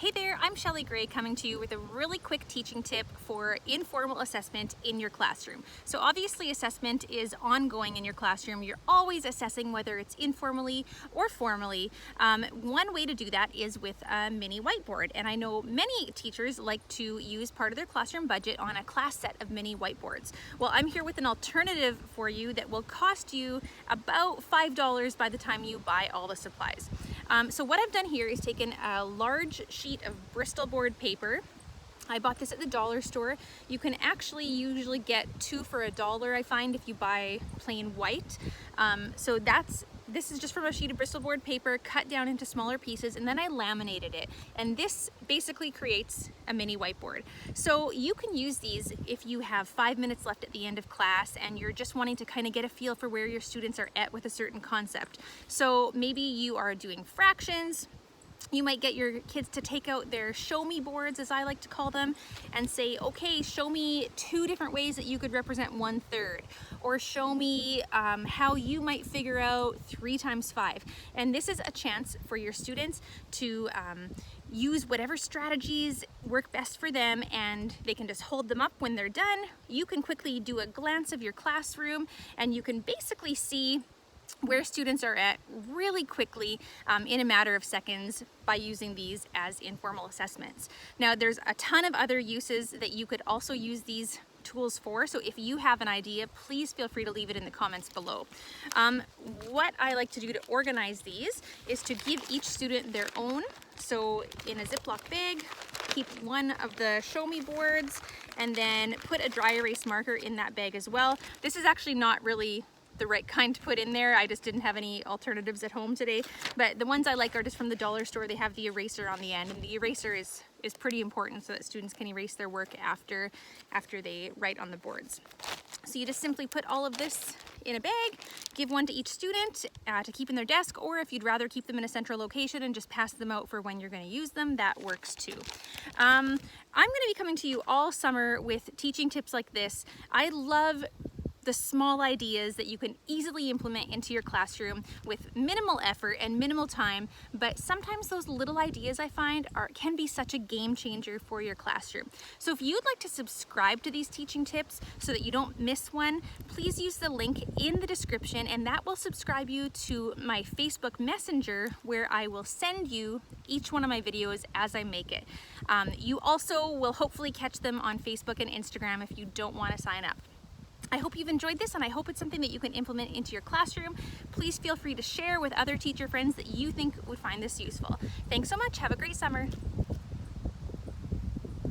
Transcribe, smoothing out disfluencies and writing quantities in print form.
Hey there, I'm Shelly Gray coming to you with a really quick teaching tip for informal assessment in your classroom. So obviously assessment is ongoing in your classroom. You're always assessing whether it's informally or formally. One way to do that is with a mini whiteboard. And I know many teachers like to use part of their classroom budget on a class set of mini whiteboards. Well, I'm here with an alternative for you that will cost you about $5 by the time you buy all the supplies. So what I've done here is taken a large sheet of Bristol board paper. I bought this at the dollar store. You can actually usually get two for $1, I find, if you buy plain white. This is just from a sheet of Bristol board paper cut down into smaller pieces, and then I laminated it. And this basically creates a mini whiteboard. So you can use these if you have 5 minutes left at the end of class and you're just wanting to kind of get a feel for where your students are at with a certain concept. So maybe you are doing fractions. You might get your kids to take out their show me boards, as I like to call them, and say, okay, show me 2 different ways that you could represent 1/3, or show me how you might figure out 3 times 5. And this is a chance for your students to use whatever strategies work best for them, and they can just hold them up when they're done. You can quickly do a glance of your classroom, and you can basically see where students are at really quickly in a matter of seconds by using these as informal assessments. Now, there's a ton of other uses that you could also use these tools for, so if you have an idea, please feel free to leave it in the comments below. What I like to do to organize these is to give each student their own. So in a Ziploc bag, keep one of the show me boards, and then put a dry erase marker in that bag as well. This is actually not really the right kind to put in there. I just didn't have any alternatives at home today, but the ones I like are just from the dollar store. They have the eraser on the end, and the eraser is pretty important so that students can erase their work after they write on the boards. So you just simply put all of this in a bag, give one to each student to keep in their desk, or if you'd rather keep them in a central location and just pass them out for when you're going to use them, that works too. I'm going to be coming to you all summer with teaching tips like this. I love the small ideas that you can easily implement into your classroom with minimal effort and minimal time, but sometimes those little ideas I find can be such a game changer for your classroom. So if you'd like to subscribe to these teaching tips so that you don't miss one, please use the link in the description, and that will subscribe you to my Facebook Messenger, where I will send you each one of my videos as I make it. You also will hopefully catch them on Facebook and Instagram if you don't want to sign up. I hope you've enjoyed this, and I hope it's something that you can implement into your classroom. Please feel free to share with other teacher friends that you think would find this useful. Thanks so much. Have a great summer.